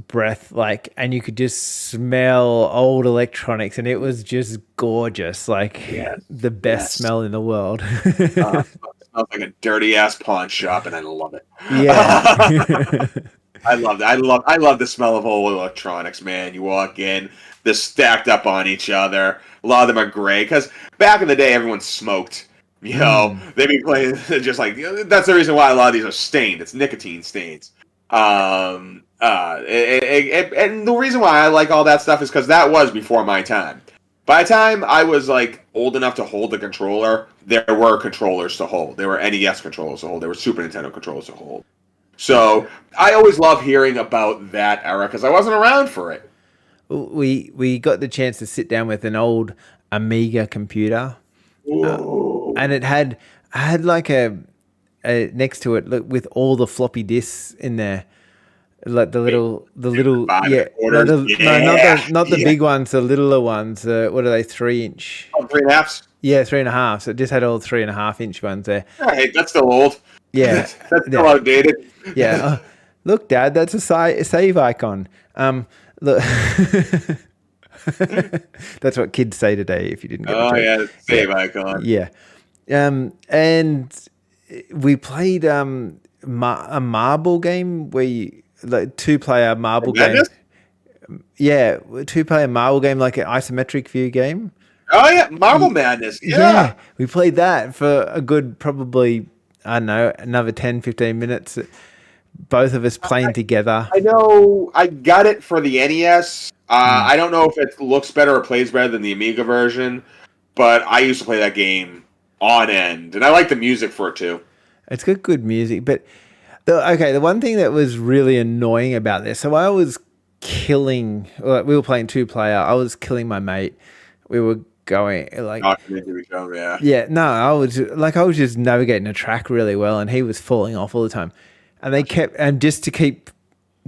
[SPEAKER 1] breath, and you could just smell old electronics. And it was just gorgeous, the best smell in the world.
[SPEAKER 2] It smells like a dirty-ass pawn shop, and I love it.
[SPEAKER 1] Yeah.
[SPEAKER 2] I love that. I love the smell of old electronics, man. You walk in, they're stacked up on each other. A lot of them are gray, because back in the day, everyone smoked. You know, they be playing just like that's the reason why a lot of these are stained. It's nicotine stains. And the reason why I like all that stuff is because that was before my time. By the time I was like old enough to hold the controller, there were controllers to hold. There were NES controllers to hold. There were Super Nintendo controllers to hold. So I always love hearing about that era because I wasn't around for it.
[SPEAKER 1] We got the chance to sit down with an old Amiga computer, and it had like a next to it, look, with all the floppy disks in there, like the little yeah, no, not the big ones, the littler ones. What are they? 3-inch?
[SPEAKER 2] Oh, 3.5.
[SPEAKER 1] Yeah, 3.5. So it just had all 3.5-inch ones there.
[SPEAKER 2] Hey, that's still old.
[SPEAKER 1] Yeah,
[SPEAKER 2] that's still outdated.
[SPEAKER 1] Yeah. Look, Dad, that's a save icon. Look, that's what kids say today. If you didn't get the joke.
[SPEAKER 2] Yeah, save icon.
[SPEAKER 1] Yeah. And we played a marble game where you, like, 2-player marble game. Yeah, 2-player marble game, like an isometric view game.
[SPEAKER 2] Oh yeah, Marble Madness. Yeah.
[SPEAKER 1] We played that for a good, probably, I don't know, another 10, 15 minutes. Both of us playing together.
[SPEAKER 2] I know I got it for the NES. I don't know if it looks better or plays better than the Amiga version, but I used to play that game on end, and I like the music for it too.
[SPEAKER 1] It's got good music, but the one thing that was really annoying about this, so I was killing, we were playing 2-player, I was killing my mate. We were going like, I was just navigating the track really well, and he was falling off all the time. And they kept, and just to keep,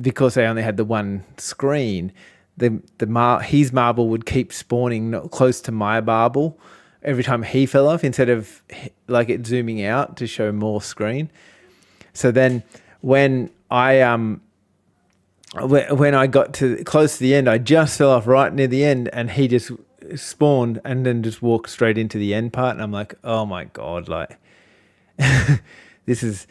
[SPEAKER 1] because they only had the one screen, his marble would keep spawning close to my marble every time he fell off, instead of like it zooming out to show more screen. So then when I got to close to the end, I just fell off right near the end, and he just spawned and then just walked straight into the end part. And I'm like, oh my God, like this is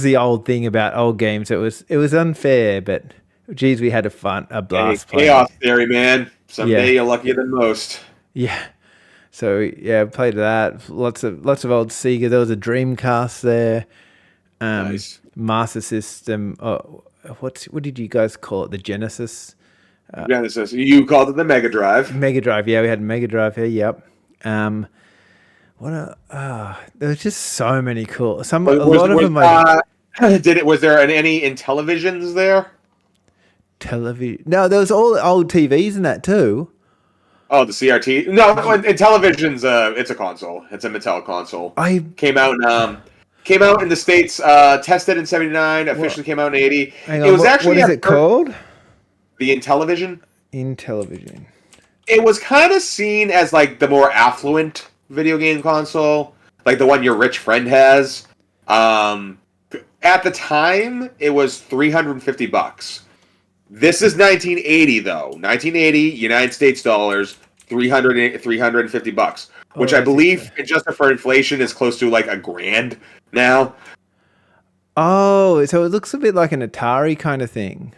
[SPEAKER 1] the old thing about old games. It was unfair, but geez, we had a blast playing.
[SPEAKER 2] Chaos theory, man. Someday you're luckier than most.
[SPEAKER 1] Yeah. So yeah, played that. Lots of old Sega. There was a Dreamcast there.
[SPEAKER 2] Nice.
[SPEAKER 1] Master System. Oh, what did you guys call it? The Genesis.
[SPEAKER 2] Genesis. You called it the Mega Drive.
[SPEAKER 1] Mega Drive. Yeah, we had Mega Drive here. Yep. There was just so many cool. Was there
[SPEAKER 2] any in televisions there?
[SPEAKER 1] Television? No, there was all old TVs in that too.
[SPEAKER 2] Oh, the CRT? No, in televisions, it's a console. It's a Mattel console. Came out in the States, tested in 79, officially came out in 80.
[SPEAKER 1] Hang on, what is it called?
[SPEAKER 2] The Intellivision.
[SPEAKER 1] Intellivision.
[SPEAKER 2] It was kind of seen as like the more affluent video game console, like the one your rich friend has. At the time, it was $350. This is 1980, though. 1980, United States dollars, $350, which I believe, adjusted for inflation, is close to like $1,000 now.
[SPEAKER 1] Oh, so it looks a bit like an Atari kind of thing.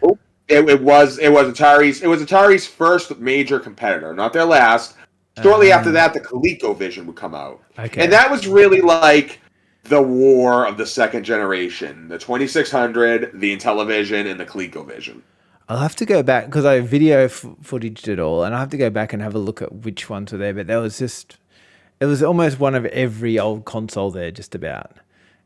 [SPEAKER 2] It was Atari's first major competitor, not their last. Shortly after that, the ColecoVision would come out.
[SPEAKER 1] Okay.
[SPEAKER 2] And that was really like the war of the second generation. The 2600, the Intellivision, and the ColecoVision.
[SPEAKER 1] I'll have to go back, because I video footaged it all, and I have to go back and have a look at which ones were there. But it was almost one of every old console there, just about.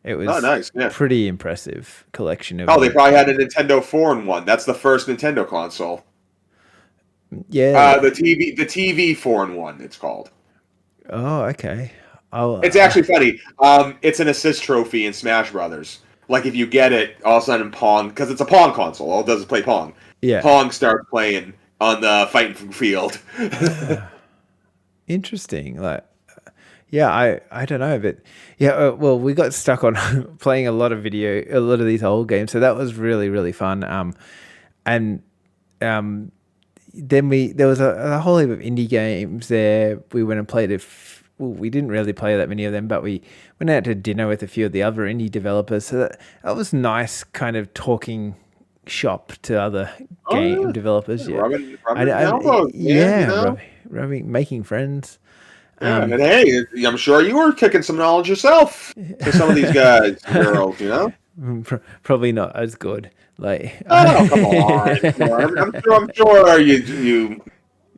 [SPEAKER 1] It was
[SPEAKER 2] nice. Yeah.
[SPEAKER 1] Pretty impressive collection of.
[SPEAKER 2] They probably had a Nintendo 4-in-1. That's the first Nintendo console.
[SPEAKER 1] Yeah.
[SPEAKER 2] The TV 4-in-1, it's called.
[SPEAKER 1] Oh, okay.
[SPEAKER 2] It's actually funny. It's an assist trophy in Smash Brothers. Like, if you get it, all of a sudden Pong, because it's a Pong console, all it does is play Pong.
[SPEAKER 1] Yeah.
[SPEAKER 2] Pong starts playing on the fighting field.
[SPEAKER 1] Interesting. Like, yeah, I don't know, but yeah. Well, we got stuck on playing a lot of these old games, so that was really, really fun. Then there was a whole heap of indie games there. We went and played we didn't really play that many of them, but we went out to dinner with a few of the other indie developers. So that was nice, kind of talking shop to other game developers. Yeah,
[SPEAKER 2] rubbing elbows,
[SPEAKER 1] rubbing, making friends.
[SPEAKER 2] Yeah, and hey, I'm sure you were kicking some knowledge yourself to some of these guys and girls, you know?
[SPEAKER 1] Probably not as good. Like,
[SPEAKER 2] Oh, come on. Come on. I'm sure you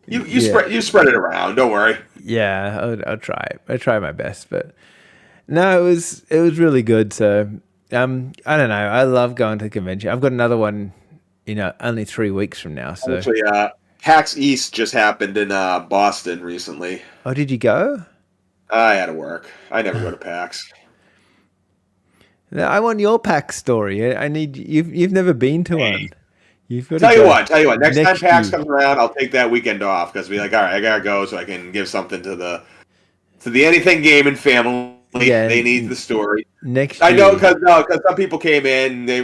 [SPEAKER 1] yeah,
[SPEAKER 2] spread it around. Don't worry.
[SPEAKER 1] yeah. I'll try. I try my best, but no, it was really good. So, I don't know. I love going to the convention. I've got another one, only 3 weeks from now. So,
[SPEAKER 2] Actually, PAX East just happened in Boston recently.
[SPEAKER 1] oh, did you go?
[SPEAKER 2] I had to work. I never go to PAX.
[SPEAKER 1] No, I want your pack story. I need you've never been to one. You've got to
[SPEAKER 2] Tell you
[SPEAKER 1] go
[SPEAKER 2] what, next time
[SPEAKER 1] next
[SPEAKER 2] PAX
[SPEAKER 1] year.
[SPEAKER 2] comes around, I'll take that weekend off because be like, all right, I gotta go so I can give something to the anything gaming family.
[SPEAKER 1] Yeah,
[SPEAKER 2] They need the story.
[SPEAKER 1] next
[SPEAKER 2] I know
[SPEAKER 1] year.
[SPEAKER 2] because some people came in. They,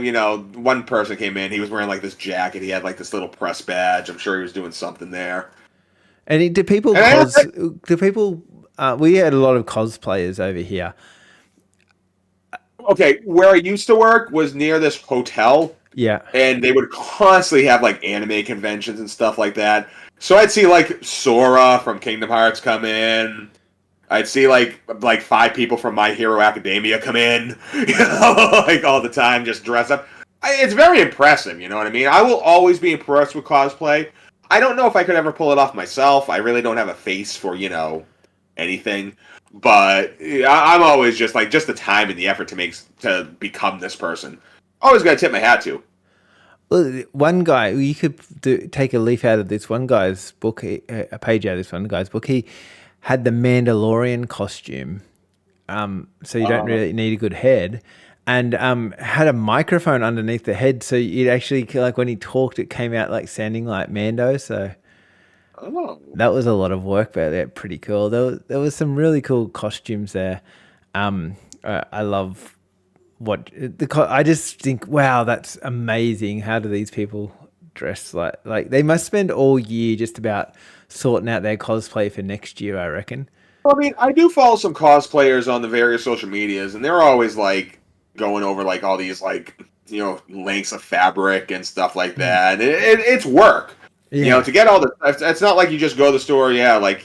[SPEAKER 2] one person came in. He was wearing like this jacket. He had like this little press badge. I'm sure he was doing something there.
[SPEAKER 1] And do people
[SPEAKER 2] And I asked,
[SPEAKER 1] cos? Do people? We had a lot of cosplayers over here.
[SPEAKER 2] okay, where I used to work was near this hotel,
[SPEAKER 1] Yeah,
[SPEAKER 2] and they would constantly have like anime conventions and stuff like that. So I'd see like Sora from Kingdom Hearts come in. I'd see like 5 people from My Hero Academia come in, like all the time, just dress up. It's very impressive, you know what I mean? I will always be impressed with cosplay. I don't know if I could ever pull it off myself. I really don't have a face for anything, but I'm always just the time and the effort to become this person. Always got to tip my hat to.
[SPEAKER 1] well, one guy you could take a leaf out of this one guy's book, a page out of this one guy's book. He had the Mandalorian costume, so you don't really need a good head, and had a microphone underneath the head, so it actually like when he talked, it came out like sounding like Mando. So
[SPEAKER 2] Oh.
[SPEAKER 1] that was a lot of work, but they're pretty cool. There was some really cool costumes there. I love I just think, wow, that's amazing. How do these people dress like they must spend all year just about sorting out their cosplay for next year, I reckon.
[SPEAKER 2] I mean, I do follow some cosplayers on the various social medias, and they're always like going over like all these lengths of fabric and stuff like that. And it's work,
[SPEAKER 1] Yeah.
[SPEAKER 2] to get all the. It's not like you just go to the store, yeah, like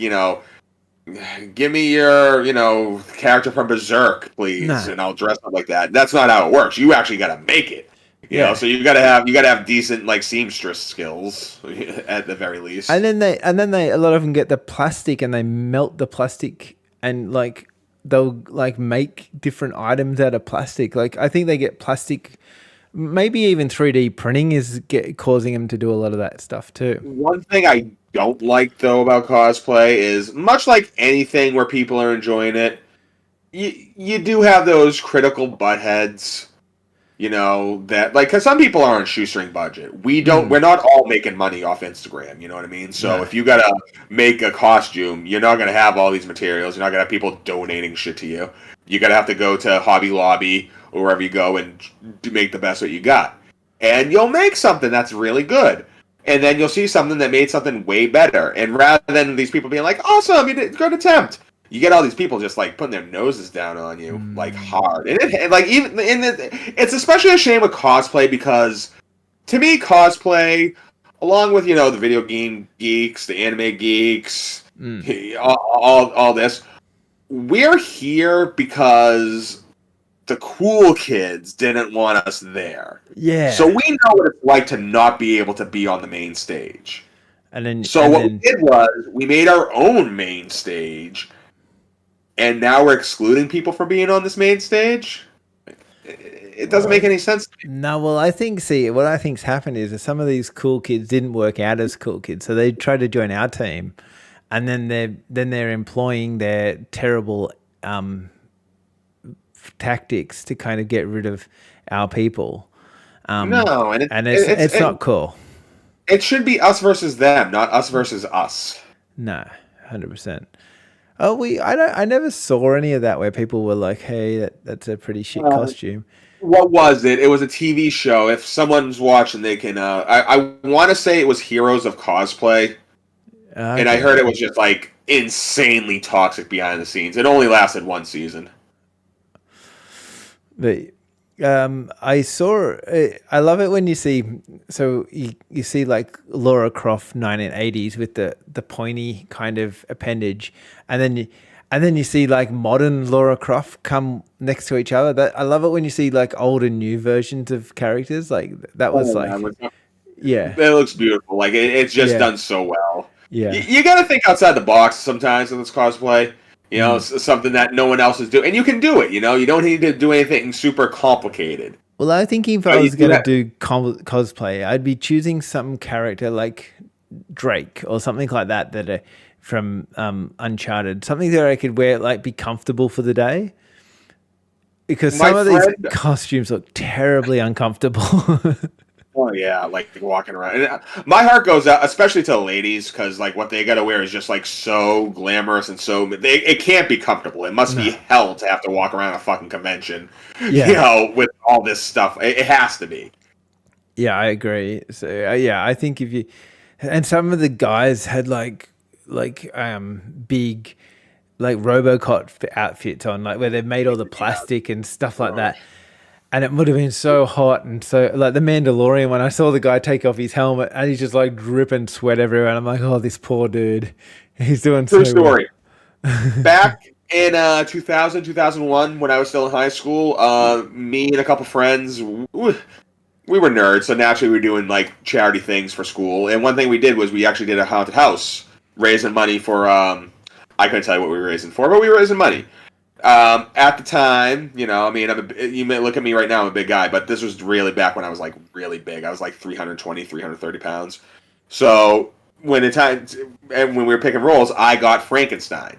[SPEAKER 2] give me your character from Berserk, please,
[SPEAKER 1] No.
[SPEAKER 2] and I'll dress up like that. That's not how it works. You actually got to make it.
[SPEAKER 1] Yeah.
[SPEAKER 2] So you gotta have decent like seamstress skills at the very least.
[SPEAKER 1] And then they a lot of them get the plastic and they melt the plastic and like they'll like make different items out of plastic. Like I think they get plastic, maybe even 3D printing is causing them to do a lot of that stuff too.
[SPEAKER 2] One thing I don't like though about cosplay is much like anything where people are enjoying it, you do have those critical buttheads, that like because some people are on shoestring budget. We're not all making money off Instagram, you know what I mean? So
[SPEAKER 1] No.
[SPEAKER 2] if you gotta make a costume, you're not gonna have all these materials. You're not gonna have people donating shit to you. You gotta have to go to Hobby Lobby or wherever you go and make the best what you got. And you'll make something that's really good. And then you'll see something that made something way better. And rather than these people being like, awesome, you did good attempt, you get all these people just like putting their noses down on you like hard. And like even it's especially a shame with cosplay because to me cosplay, along with the video game geeks, the anime geeks, all this, we're here because the cool kids didn't want us there.
[SPEAKER 1] Yeah.
[SPEAKER 2] So we know what it's like to not be able to be on the main stage.
[SPEAKER 1] And then
[SPEAKER 2] So what we did was we made our own main stage, and now we're excluding people from being on this main stage. It doesn't make any sense.
[SPEAKER 1] No, well, what I think's happened is that some of these cool kids didn't work out as cool kids, so they tried to join our team, and then they're employing their terrible tactics to kind of get rid of our people.
[SPEAKER 2] No,
[SPEAKER 1] and it's not cool.
[SPEAKER 2] It should be us versus them, not us versus us.
[SPEAKER 1] No, 100%. Oh, I never saw any of that where people were like, "Hey, that's a pretty shit costume."
[SPEAKER 2] What was it? It was a TV show. If someone's watching, they can. I want to say it was Heroes of Cosplay, and I heard it was just like insanely toxic behind the scenes. It only lasted one season.
[SPEAKER 1] But I saw. I love it when you see. So you see like Laura Croft 1980s with the pointy kind of appendage, and then you see like modern Laura Croft come next to each other. That I love it when you see like old and new versions of characters. Like that was
[SPEAKER 2] Oh, man,
[SPEAKER 1] like, yeah,
[SPEAKER 2] it looks beautiful. Like it's just
[SPEAKER 1] yeah,
[SPEAKER 2] done so well.
[SPEAKER 1] yeah.
[SPEAKER 2] You got to think outside the box sometimes in this cosplay. You know,
[SPEAKER 1] Mm.
[SPEAKER 2] it's something that no one else is doing, and you can do it. You know, you don't need to do anything super complicated.
[SPEAKER 1] Well, I'm thinking if I was gonna do cosplay, I'd be choosing some character like Drake or something like that from Uncharted, something that I could wear, like be comfortable for the day. Because
[SPEAKER 2] My
[SPEAKER 1] some of these
[SPEAKER 2] friend,
[SPEAKER 1] costumes look terribly uncomfortable.
[SPEAKER 2] oh yeah, like walking around. And my heart goes out, especially to the ladies, because like what they got to wear is just like so glamorous and it can't be comfortable. It must be
[SPEAKER 1] No.
[SPEAKER 2] hell to have to walk around a fucking convention, you
[SPEAKER 1] Yeah,
[SPEAKER 2] know, with all this stuff. It has to be.
[SPEAKER 1] yeah, I agree. So yeah, I think if you and some of the guys had big like Robocop outfits on, like where they've made all the plastic and stuff like that. And it would have been so hot and so like the Mandalorian when I saw the guy take off his helmet and he's just like dripping sweat everywhere. And I'm like, oh, this poor dude, he's doing
[SPEAKER 2] True
[SPEAKER 1] so well.
[SPEAKER 2] story. Back in 2000, 2001, when I was still in high school, me and a couple friends, we were nerds, so naturally we were doing like charity things for school. And one thing we did was we actually did a haunted house, raising money for. I couldn't tell you what we were raising for, but we were raising money. At the time, you know, I mean, you may look at me right now, I'm a big guy, but this was really back when I was like really big. I was like 320, 330 pounds. So and when we were picking roles, I got Frankenstein.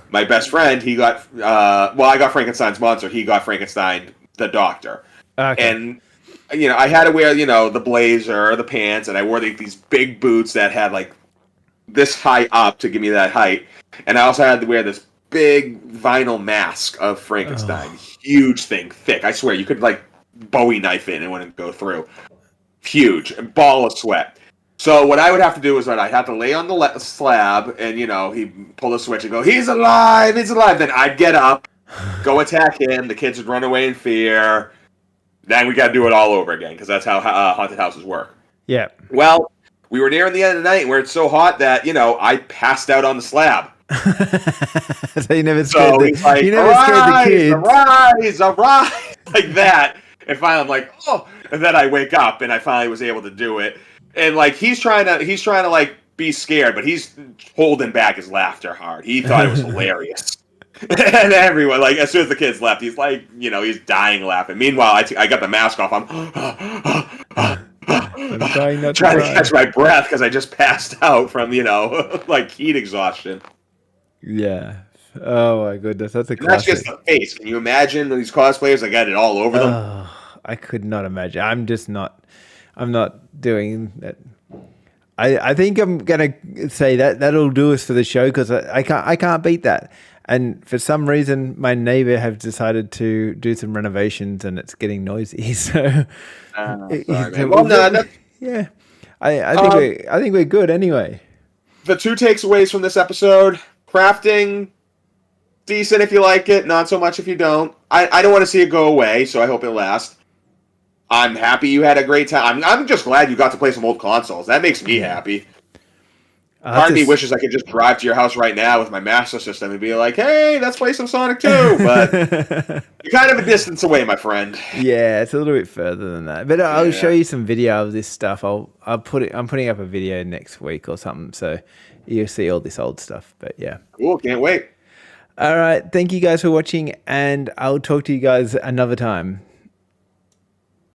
[SPEAKER 2] My best friend, he got, I got Frankenstein's monster. He got Frankenstein, the doctor.
[SPEAKER 1] Okay.
[SPEAKER 2] And, you know, I had to wear, you know, the blazer, the pants, and I wore these big boots that had like this high up to give me that height. And I also had to wear this big vinyl mask of Frankenstein.
[SPEAKER 1] Oh.
[SPEAKER 2] Huge thing, thick. I swear, you could like Bowie knife it and it wouldn't go through. Huge, a ball of sweat. So what I would have to do is that I'd have to lay on the slab, and you know he'd pull the switch and go, "He's alive! He's alive!" Then I'd get up, go attack him. The kids would run away in fear. Then we got to do it all over again because that's how haunted houses work.
[SPEAKER 1] Yeah.
[SPEAKER 2] Well, we were nearing the end of the night where it's so hot that I passed out on the slab.
[SPEAKER 1] So you never
[SPEAKER 2] So he's like,
[SPEAKER 1] you never scared the kids.
[SPEAKER 2] arise, like that. And finally, I'm like, oh. And then I wake up, and I finally was able to do it. And like he's trying to like be scared, but he's holding back his laughter hard. He thought it was hilarious. And everyone, like as soon as the kids left, he's like, he's dying laughing. Meanwhile, I got the mask off. I'm
[SPEAKER 1] trying not
[SPEAKER 2] trying to catch my breath because I just passed out from like heat exhaustion.
[SPEAKER 1] Yeah. Oh my goodness, that's a
[SPEAKER 2] And that's
[SPEAKER 1] classic.
[SPEAKER 2] just the face. Can you imagine these cosplayers that got it all over them?
[SPEAKER 1] Oh, I could not imagine. I'm not doing that. I think I'm gonna say that'll do us for the show because I can't beat that. And for some reason, my neighbor have decided to do some renovations, and it's getting noisy. So,
[SPEAKER 2] Sorry, man. Well, no,
[SPEAKER 1] yeah, I think we're good anyway.
[SPEAKER 2] the two takeaways from this episode: crafting, decent if you like it, not so much if you don't. I don't want to see it go away, so I hope it lasts. I'm happy you had a great time. I'm just glad you got to play some old consoles. That makes me happy. Part of me wishes I could just drive to your house right now with my Master System and be like, hey, let's play some Sonic 2. But you're kind of a distance away, my friend.
[SPEAKER 1] Yeah, it's a little bit further than that. But I'll show you some video of this stuff. I'm putting up a video next week or something, so you'll see all this old stuff. But yeah.
[SPEAKER 2] Cool, can't wait.
[SPEAKER 1] All right, thank you guys for watching, and I'll talk to you guys another time.